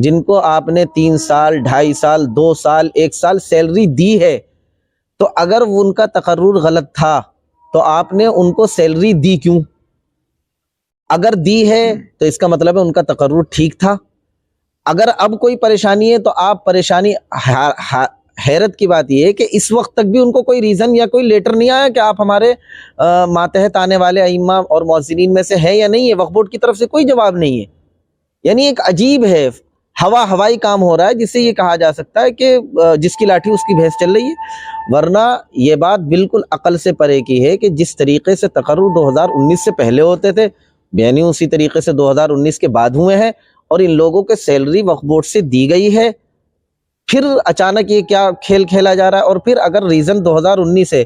جن کو آپ نے 3 سال 2.5 سال 2 سال 1 سال سیلری دی ہے، تو اگر ان کا تقرر غلط تھا تو آپ نے ان کو سیلری دی کیوں؟ اگر دی ہے تو اس کا مطلب ہے ان کا تقرر ٹھیک تھا۔ اگر اب کوئی پریشانی ہے تو آپ پریشانی، حیرت کی بات یہ ہے کہ اس وقت تک بھی ان کو کوئی ریزن یا کوئی لیٹر نہیں آیا کہ آپ ہمارے ماتحت آنے والے ائمہ اور مؤذنین میں سے ہیں یا نہیں ہے۔ وقف بورڈ کی طرف سے کوئی جواب نہیں ہے۔ یعنی ایک عجیب ہے، ہوائی کام ہو رہا ہے، جس سے یہ کہا جا سکتا ہے کہ جس کی لاٹھی اس کی بھینس چل رہی ہے۔ ورنہ یہ بات بالکل عقل سے پرے کی ہے کہ جس طریقے سے تقرر 2019 سے پہلے ہوتے تھے، یعنی اسی طریقے سے 2019 کے بعد ہوئے ہیں، اور ان لوگوں کے سیلری وقف بورڈ سے دی گئی ہے۔ پھر اچانک یہ کیا کھیل کھیلا جا رہا ہے؟ اور پھر اگر ریزن 2019 ہے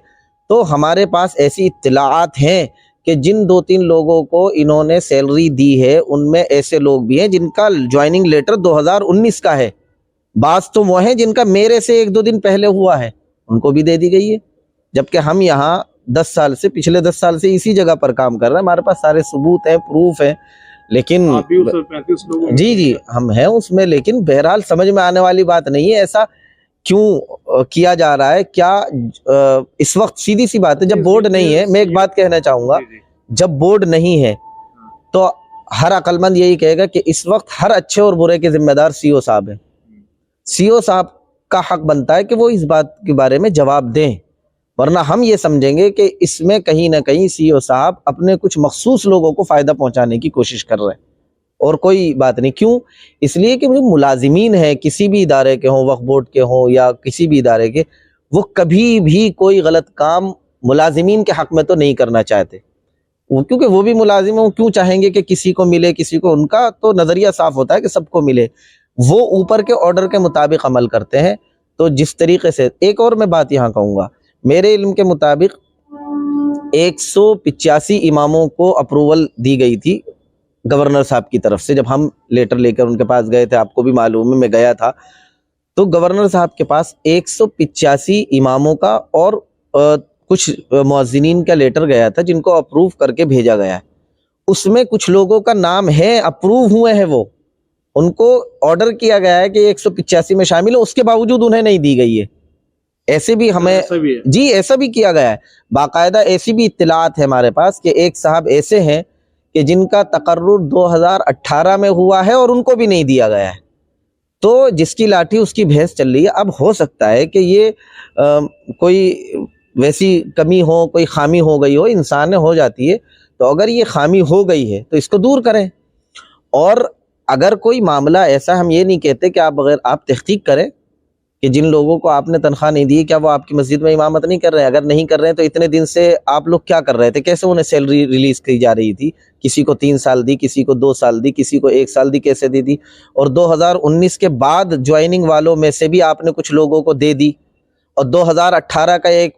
تو ہمارے پاس ایسی اطلاعات ہیں کہ جن 2-3 لوگوں کو انہوں نے سیلری دی ہے، ان میں ایسے لوگ بھی ہیں جن کا جوائننگ لیٹر 2019 کا ہے۔ بعض تو وہ ہیں جن کا میرے سے 1-2 دن پہلے ہوا ہے، ان کو بھی دے دی گئی ہے، جبکہ ہم یہاں 10 سال سے، پچھلے 10 سال سے اسی جگہ پر کام کر رہے ہیں، ہمارے پاس سارے ثبوت ہیں، پروف ہیں۔ لیکن آپ بھی اس 35 لوگوں میں جی ہم ہیں اس میں، لیکن بہرحال سمجھ میں آنے والی بات نہیں ہے ایسا کیوں کیا جا رہا ہے۔ کیا اس وقت سیدھی سی بات ہے، جب بورڈ نہیں ہے، میں ایک بات کہنا چاہوں گا، جب بورڈ نہیں ہے تو ہر عقل مند یہی کہے گا کہ اس وقت ہر اچھے اور برے کے ذمہ دار سی او صاحب ہیں۔ سی او صاحب کا حق بنتا ہے کہ وہ اس بات کے بارے میں جواب دیں، ورنہ ہم یہ سمجھیں گے کہ اس میں کہیں نہ کہیں سی او صاحب اپنے کچھ مخصوص لوگوں کو فائدہ پہنچانے کی کوشش کر رہے ہیں، اور کوئی بات نہیں۔ کیوں؟ اس لیے کہ جو ملازمین ہیں، کسی بھی ادارے کے ہوں، وقف بورڈ کے ہوں یا کسی بھی ادارے کے، وہ کبھی بھی کوئی غلط کام ملازمین کے حق میں تو نہیں کرنا چاہتے، کیونکہ وہ بھی ملازم ہیں، کیوں چاہیں گے کہ کسی کو ملے، کسی کو، ان کا تو نظریہ صاف ہوتا ہے کہ سب کو ملے، وہ اوپر کے آرڈر کے مطابق عمل کرتے ہیں۔ تو جس طریقے سے، ایک اور میں بات یہاں کہوں گا، میرے علم کے مطابق 185 اماموں کو اپروول دی گئی تھی گورنر صاحب کی طرف سے۔ جب ہم لیٹر لے کر ان کے پاس گئے تھے، آپ کو بھی معلوم ہے، میں گیا تھا، تو گورنر صاحب کے پاس 185 اماموں کا اور کچھ مؤذنین کا لیٹر گیا تھا جن کو اپروو کر کے بھیجا گیا ہے۔ اس میں کچھ لوگوں کا نام ہے، اپروو ہوئے ہیں، وہ ان کو آرڈر کیا گیا ہے کہ 185 میں شامل ہو، اس کے باوجود انہیں نہیں دی گئی ہے۔ ایسے بھی ہمیں، جی ایسا بھی کیا گیا ہے، باقاعدہ ایسی بھی اطلاعات ہے ہمارے پاس کہ ایک صاحب ایسے ہیں کہ جن کا تقرر 2018 میں ہوا ہے اور ان کو بھی نہیں دیا گیا ہے۔ تو جس کی لاٹھی اس کی بھینس چل رہی ہے۔ اب ہو سکتا ہے کہ یہ کوئی ویسی کمی ہو، کوئی خامی ہو گئی ہو، انسان میں ہو جاتی ہے، تو اگر یہ خامی ہو گئی ہے تو اس کو دور کریں۔ اور اگر کوئی معاملہ ایسا، ہم یہ نہیں کہتے کہ آپ تحقیق کریں کہ جن لوگوں کو آپ نے تنخواہ نہیں دی، کیا وہ آپ کی مسجد میں امامت نہیں کر رہے ہیں؟ اگر نہیں کر رہے ہیں تو اتنے دن سے آپ لوگ کیا کر رہے تھے؟ کیسے انہیں سیلری ریلیز کی جا رہی تھی؟ کسی کو 3 سال دی، کسی کو 2 سال دی، کسی کو 1 سال دی، کیسے دی دی؟ اور 2019 کے بعد جوائننگ والوں میں سے بھی آپ نے کچھ لوگوں کو دے دی، اور 2018 کا ایک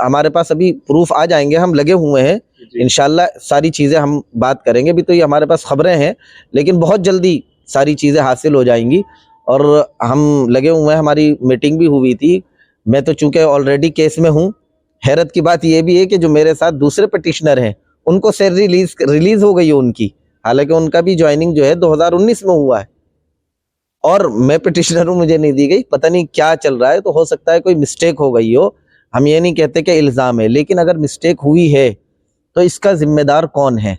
ہمارے پاس ابھی پروف آ جائیں گے، ہم لگے ہوئے ہیں انشاءاللہ، ساری چیزیں ہم بات کریں گے، بھی تو یہ ہمارے پاس خبریں ہیں، لیکن بہت جلدی ساری چیزیں حاصل ہو جائیں گی، اور ہم لگے ہوئے ہیں۔ ہماری میٹنگ بھی ہوئی تھی، میں تو چونکہ آلریڈی کیس میں ہوں۔ حیرت کی بات یہ بھی ہے کہ جو میرے ساتھ دوسرے پٹیشنر ہیں، ان کو سیلری ریلیز ہو گئی ہے ان کی، حالانکہ ان کا بھی جوائننگ جو ہے 2019 میں ہوا ہے، اور میں پٹیشنر ہوں، مجھے نہیں دی گئی۔ پتہ نہیں کیا چل رہا ہے، تو ہو سکتا ہے کوئی مسٹیک ہو گئی ہو، ہم یہ نہیں کہتے کہ الزام ہے، لیکن اگر مسٹیک ہوئی ہے تو اس کا ذمہ دار کون ہے،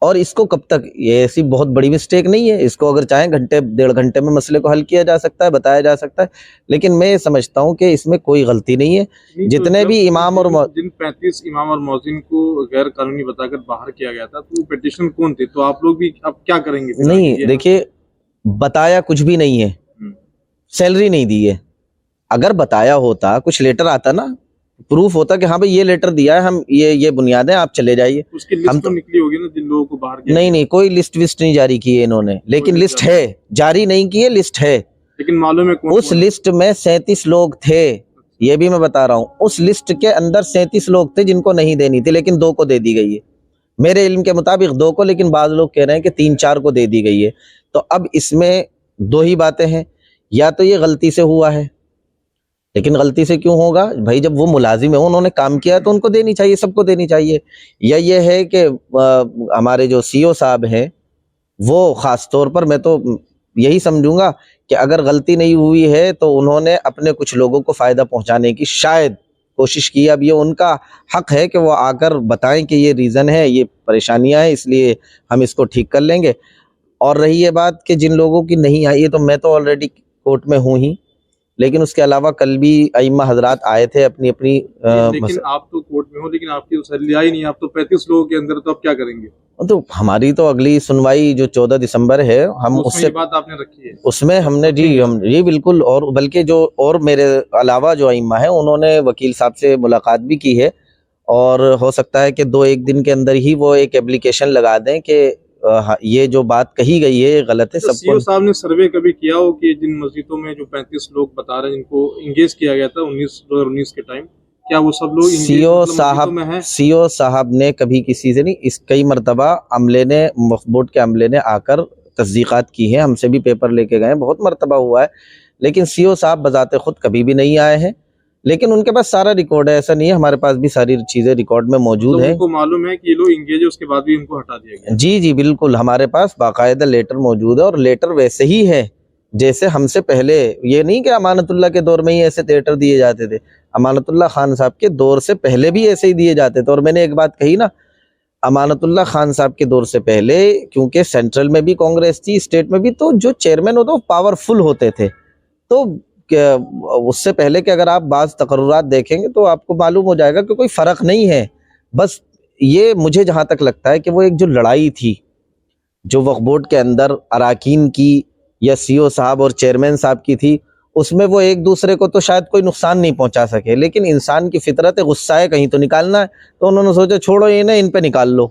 اور اس کو کب تک؟ یہ ایسی بہت بڑی مسٹیک نہیں ہے، اس کو اگر چاہیں گھنٹے 1.5 گھنٹے میں مسئلے کو حل کیا جا سکتا ہے، بتایا جا سکتا ہے، لیکن میں یہ سمجھتا ہوں کہ اس میں کوئی غلطی نہیں ہے۔ جتنے بھی امام اور جن 35 امام اور مؤذن کو غیر قانونی بتا کر باہر کیا گیا تھا، تو وہ پٹیشن کون تھے؟ تو آپ لوگ بھی اب کیا کریں گے؟ نہیں، دیکھیے، بتایا کچھ بھی نہیں ہے، سیلری نہیں دی ہے۔ اگر بتایا ہوتا، کچھ لیٹر آتا نا، پروف ہوتا کہ ہاں بھئی یہ لیٹر دیا ہے، ہم یہ بنیادیں، آپ چلے جائیے، اس کی لسٹ تو نکلی ہوگی نا جن لوگوں کو باہر کیا؟ نہیں، کوئی لسٹ وسٹ نہیں جاری کی ہے انہوں نے، لیکن لسٹ ہے، جاری نہیں کی ہے، لسٹ ہے، لیکن معلوم ہے اس لسٹ میں 37 لوگ تھے، یہ بھی میں بتا رہا ہوں، اس لسٹ کے اندر 37 لوگ تھے جن کو نہیں دینی تھی، لیکن 2 کو دے دی گئی ہے، میرے علم کے مطابق 2 کو، لیکن بعض لوگ کہہ رہے ہیں کہ 3-4 کو دے دی گئی ہے۔ تو اب اس میں 2 ہی باتیں ہیں، یا تو یہ غلطی سے ہوا ہے، لیکن غلطی سے کیوں ہوگا بھائی؟ جب وہ ملازم ہیں، انہوں نے کام کیا تو ان کو دینی چاہیے، سب کو دینی چاہیے۔ یا یہ ہے کہ ہمارے جو سی او صاحب ہیں، وہ خاص طور پر، میں تو یہی سمجھوں گا کہ اگر غلطی نہیں ہوئی ہے تو انہوں نے اپنے کچھ لوگوں کو فائدہ پہنچانے کی شاید کوشش کی. اب یہ ان کا حق ہے کہ وہ آ کر بتائیں کہ یہ ریزن ہے, یہ پریشانیاں ہیں, اس لیے ہم اس کو ٹھیک کر لیں گے. اور رہی یہ بات کہ جن لوگوں کی نہیں آئی ہے, تو میں تو آلریڈی کورٹ میں ہوں ہی, لیکن اس کے علاوہ کل بھی ائمہ حضرات آئے تھے اپنی لیکن آپ تو کورٹ میں ہو, لیکن آپ کی تسلی آئی نہیں, آپ تو 35 لوگوں کے اندر, تو آپ کیا کریں گے؟ تو ہماری تو اگلی سنوائی جو 14 دسمبر ہے, ہم اس اس میں سے یہ بات آپ نے رکھی ہے؟ اس میں ہم نے جی بالکل, اور بلکہ جو اور میرے علاوہ جو ائمہ ہیں انہوں نے وکیل صاحب سے ملاقات بھی کی ہے, اور ہو سکتا ہے کہ 2-1 دن کے اندر ہی وہ ایک اپلیکیشن لگا دیں کہ یہ جو بات کہی گئی ہے یہ غلط ہے. سب سی او صاحب نے سروے کبھی کیا ہو کہ جن مسجدوں میں جو 35 لوگ بتا رہے ہیں جن کو انگیج کیا گیا تھا 2019 کے ٹائم, کیا وہ سب لوگ مسجدوں میں ہیں؟ سی او صاحب نے کبھی کسی سے نہیں, اس کئی مرتبہ عملے نے, وقف بورڈ کے عملے نے آ کر تصدیقات کی ہیں, ہم سے بھی پیپر لے کے گئے, بہت مرتبہ ہوا ہے, لیکن سی او صاحب بذات خود کبھی بھی نہیں آئے ہیں. لیکن ان کے پاس سارا ریکارڈ ہے, ایسا نہیں ہے, ہمارے پاس بھی ساری چیزیں ریکارڈ میں موجود ہیں. ان کو معلوم ہے کہ یہ لوگ انگیج ہے, اس کے بعد بھی ان کو ہٹا دیا گیا؟ جی بالکل, ہمارے پاس باقاعدہ لیٹر موجود ہے, اور لیٹر ویسے ہی ہے جیسے ہم سے پہلے, یہ نہیں کہ امانت اللہ کے دور میں ہی ایسے لیٹر دیے جاتے تھے, امانت اللہ خان صاحب کے دور سے پہلے بھی ایسے ہی دیے جاتے تھے. اور میں نے ایک بات کہی نا, امانت اللہ خان صاحب کے دور سے پہلے کیونکہ سینٹرل میں بھی کانگریس تھی, اسٹیٹ میں بھی, تو جو چیئرمین ہوتے وہ پاورفل ہوتے تھے. تو اس سے پہلے کہ اگر آپ بعض تقررات دیکھیں گے تو آپ کو معلوم ہو جائے گا کہ کوئی فرق نہیں ہے. بس یہ مجھے جہاں تک لگتا ہے کہ وہ ایک جو لڑائی تھی جو وقف بورڈ کے اندر اراکین کی یا سی او صاحب اور چیئرمین صاحب کی تھی, اس میں وہ ایک دوسرے کو تو شاید کوئی نقصان نہیں پہنچا سکے, لیکن انسان کی فطرت ہے, غصہ ہے, کہیں تو نکالنا ہے, تو انہوں نے سوچا چھوڑو یہ نا, ان پہ نکال لو.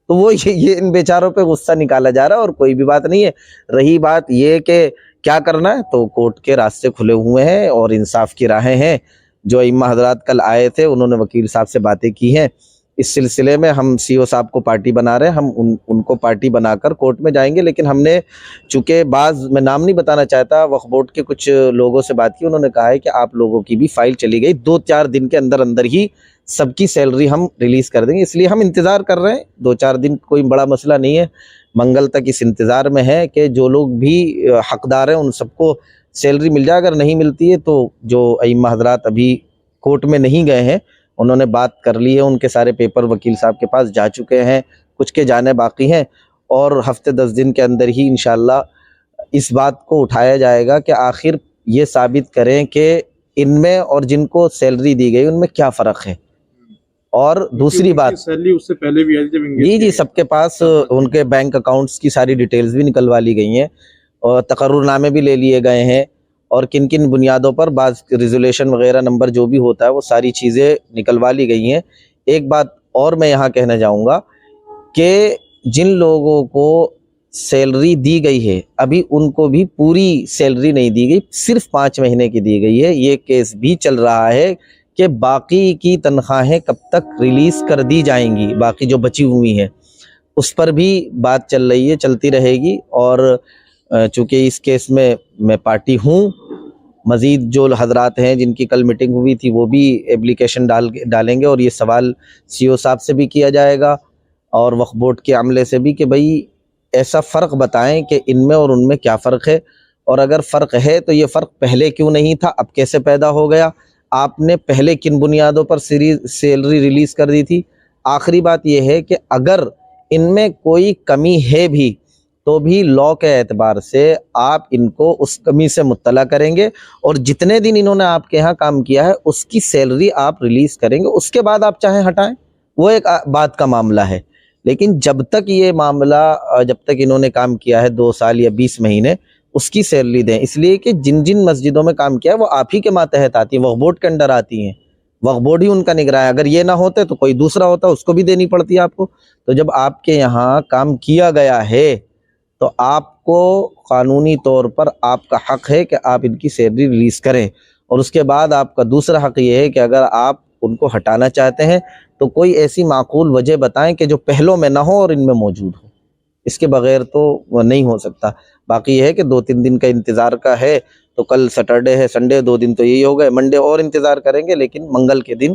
تو وہ یہ ان بیچاروں پہ غصہ نکالا جا رہا ہے, اور کوئی بھی بات نہیں ہے. رہی بات یہ کہ کیا کرنا ہے, تو کورٹ کے راستے کھلے ہوئے ہیں اور انصاف کی راہیں ہیں. جو ائمہ حضرات کل آئے تھے انہوں نے وکیل صاحب سے باتیں کی ہیں, اس سلسلے میں ہم سی او صاحب کو پارٹی بنا رہے ہیں, ہم ان کو پارٹی بنا کر کورٹ میں جائیں گے. لیکن ہم نے چونکہ میں نام نہیں بتانا چاہتا, وقف بورڈ کے کچھ لوگوں سے بات کی, انہوں نے کہا ہے کہ آپ لوگوں کی بھی فائل چلی گئی, 2-4 دن کے اندر اندر ہی سب کی سیلری ہم ریلیز کر دیں گے, اس لیے ہم انتظار کر رہے ہیں. 2-4 دن کوئی بڑا مسئلہ نہیں ہے, منگل تک اس انتظار میں ہے کہ جو لوگ بھی حقدار ہیں ان سب کو سیلری مل جائے. اگر نہیں ملتی ہے تو جو ائمہ حضرات ابھی کورٹ میں نہیں گئے ہیں انہوں نے بات کر لی ہے, ان کے سارے پیپر وکیل صاحب کے پاس جا چکے ہیں, کچھ کے جانے باقی ہیں, اور ہفتے 10 دن کے اندر ہی انشاءاللہ اس بات کو اٹھایا جائے گا کہ آخر یہ ثابت کریں کہ ان میں اور جن کو سیلری دی گئی ان میں کیا فرق ہے. اور دوسری بات, سیلری اس سے پہلے بھی آئی جب جی سب کے پاس ان کے بینک اکاؤنٹس کی ساری ڈیٹیلز بھی نکلوا لی گئی ہیں, اور تقرر نامے بھی لے لیے گئے ہیں, اور کن کن بنیادوں پر بعض ریزولیشن وغیرہ نمبر جو بھی ہوتا ہے وہ ساری چیزیں نکلوا لی گئی ہیں. ایک بات اور میں یہاں کہنا چاہوں گا کہ جن لوگوں کو سیلری دی گئی ہے ابھی ان کو بھی پوری سیلری نہیں دی گئی, صرف 5 مہینے کی دی گئی ہے. یہ کیس بھی چل رہا ہے کہ باقی کی تنخواہیں کب تک ریلیز کر دی جائیں گی, باقی جو بچی ہوئی ہیں اس پر بھی بات چل رہی ہے, چلتی رہے گی. اور چونکہ اس کیس میں پارٹی ہوں, مزید جو حضرات ہیں جن کی کل میٹنگ ہوئی تھی وہ بھی اپلیکیشن ڈالیں گے, اور یہ سوال سی او صاحب سے بھی کیا جائے گا اور وقف بورڈ کے عملے سے بھی کہ بھائی ایسا فرق بتائیں کہ ان میں اور ان میں کیا فرق ہے, اور اگر فرق ہے تو یہ فرق پہلے کیوں نہیں تھا, اب کیسے پیدا ہو گیا, آپ نے پہلے کن بنیادوں پر سیلری ریلیز کر دی تھی. آخری بات یہ ہے کہ اگر ان میں کوئی کمی ہے بھی تو بھی لاء کے اعتبار سے آپ ان کو اس کمی سے مطلع کریں گے, اور جتنے دن انہوں نے آپ کے یہاں کام کیا ہے اس کی سیلری آپ ریلیز کریں گے, اس کے بعد آپ چاہیں ہٹائیں, وہ ایک بات کا معاملہ ہے. لیکن جب تک یہ معاملہ, جب تک انہوں نے کام کیا ہے 2 سال یا 20 مہینے, اس کی سیلری دیں, اس لیے کہ جن جن مسجدوں میں کام کیا ہے وہ آپ ہی کے ماتحت آتی ہیں, وقف بورڈ کے انڈر آتی ہیں, وقف بورڈ ہی ان کا نگراں ہے. اگر یہ نہ ہوتے تو کوئی دوسرا ہوتا, اس کو بھی دینی پڑتی ہے آپ کو. تو جب آپ کے یہاں کام کیا گیا ہے تو آپ کو قانونی طور پر آپ کا حق ہے کہ آپ ان کی سیلری ریلیز کریں, اور اس کے بعد آپ کا دوسرا حق یہ ہے کہ اگر آپ ان کو ہٹانا چاہتے ہیں تو کوئی ایسی معقول وجہ بتائیں کہ جو پہلوں میں نہ ہو اور ان میں موجود ہو, اس کے بغیر تو وہ نہیں ہو سکتا. باقی یہ ہے کہ 2-3 دن کا انتظار کا ہے, تو کل سیٹرڈے ہے, سنڈے 2 دن تو یہی ہو گئے, منڈے اور انتظار کریں گے. لیکن منگل کے دن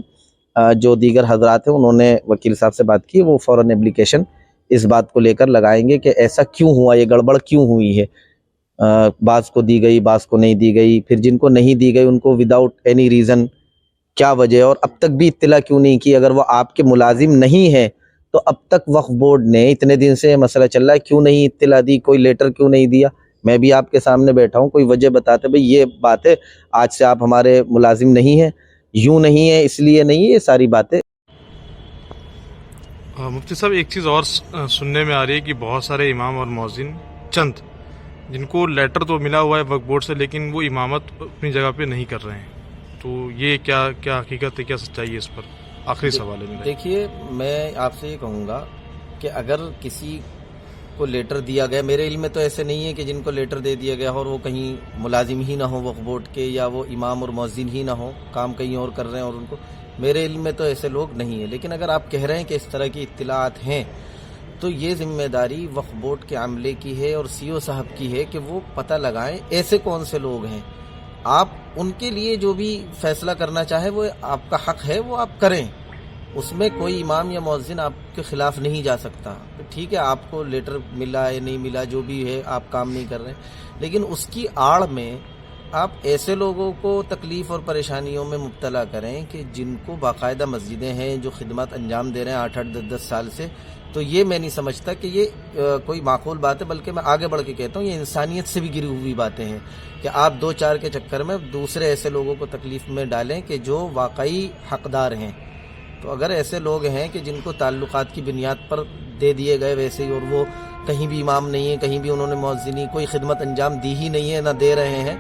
جو دیگر حضرات ہیں انہوں نے وکیل صاحب سے بات کی, وہ فوراً اپلیکیشن اس بات کو لے کر لگائیں گے کہ ایسا کیوں ہوا, یہ گڑبڑ کیوں ہوئی ہے. بعض کو دی گئی بعض کو نہیں دی گئی، پھر جن کو نہیں دی گئی ان کو وداؤٹ اینی ریزن کیا وجہ ہے، اور اب تک بھی اطلاع کیوں نہیں کی؟ اگر وہ آپ کے ملازم نہیں ہے تو اب تک وقف بورڈ نے اتنے دن سے مسئلہ چل رہا ہے کیوں نہیں اطلاع دی، کوئی لیٹر کیوں نہیں دیا؟ میں بھی آپ کے سامنے بیٹھا ہوں، کوئی وجہ بتاتے بھئی یہ بات ہے، آج سے آپ ہمارے ملازم نہیں ہیں، یوں نہیں ہے اس لیے نہیں ہے، یہ ساری باتیں۔ مفتی صاحب ایک چیز اور سننے میں آ رہی ہے کہ بہت سارے امام اور مؤذن چند جن کو لیٹر تو ملا ہوا ہے وقف بورڈ سے لیکن وہ امامت اپنی جگہ پہ نہیں کر رہے ہیں، تو یہ کیا حقیقت ہے، کیا سچائی ہے اس پر؟ آخری سوال ہے میرا۔ دیکھیے میں آپ سے یہ کہوں گا کہ اگر کسی کو لیٹر دیا گیا، میرے علم میں تو ایسے نہیں ہے کہ جن کو لیٹر دے دیا گیا اور وہ کہیں ملازم ہی نہ ہو وقف بورڈ کے، یا وہ امام اور مؤذن ہی نہ ہو، کام کہیں اور کر رہے ہیں، اور ان کو میرے علم میں تو ایسے لوگ نہیں ہیں۔ لیکن اگر آپ کہہ رہے ہیں کہ اس طرح کی اطلاعات ہیں تو یہ ذمہ داری وقف بورڈ کے عملے کی ہے اور سی او صاحب کی ہے کہ وہ پتہ لگائیں ایسے کون سے لوگ ہیں۔ آپ ان کے لیے جو بھی فیصلہ کرنا چاہے وہ آپ کا حق ہے، وہ آپ کریں، اس میں کوئی امام یا مؤذن آپ کے خلاف نہیں جا سکتا۔ ٹھیک ہے، آپ کو لیٹر ملا ہے نہیں ملا جو بھی ہے، آپ کام نہیں کر رہے ہیں، لیکن اس کی آڑ میں آپ ایسے لوگوں کو تکلیف اور پریشانیوں میں مبتلا کریں کہ جن کو باقاعدہ مسجدیں ہیں، جو خدمات انجام دے رہے ہیں 8-8 10 سال سے، تو یہ میں نہیں سمجھتا کہ یہ کوئی معقول بات ہے، بلکہ میں آگے بڑھ کے کہتا ہوں یہ انسانیت سے بھی گری ہوئی باتیں ہیں کہ آپ 2-4 کے چکر میں دوسرے ایسے لوگوں کو تکلیف میں ڈالیں کہ جو واقعی حقدار ہیں۔ تو اگر ایسے لوگ ہیں کہ جن کو تعلقات کی بنیاد پر دے دیے گئے ویسے ہی، اور وہ کہیں بھی امام نہیں ہے، کہیں بھی انہوں نے مؤذنی کوئی خدمت انجام دی ہی نہیں ہے، نہ دے رہے ہیں،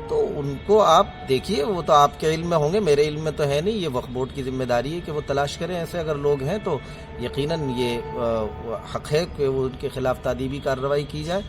تو ان کو آپ دیکھیے، وہ تو آپ کے علم میں ہوں گے، میرے علم میں تو ہے نہیں۔ یہ وقف بورڈ کی ذمہ داری ہے کہ وہ تلاش کریں، ایسے اگر لوگ ہیں تو یقیناً یہ حق ہے کہ وہ ان کے خلاف تادیبی کارروائی کی جائے۔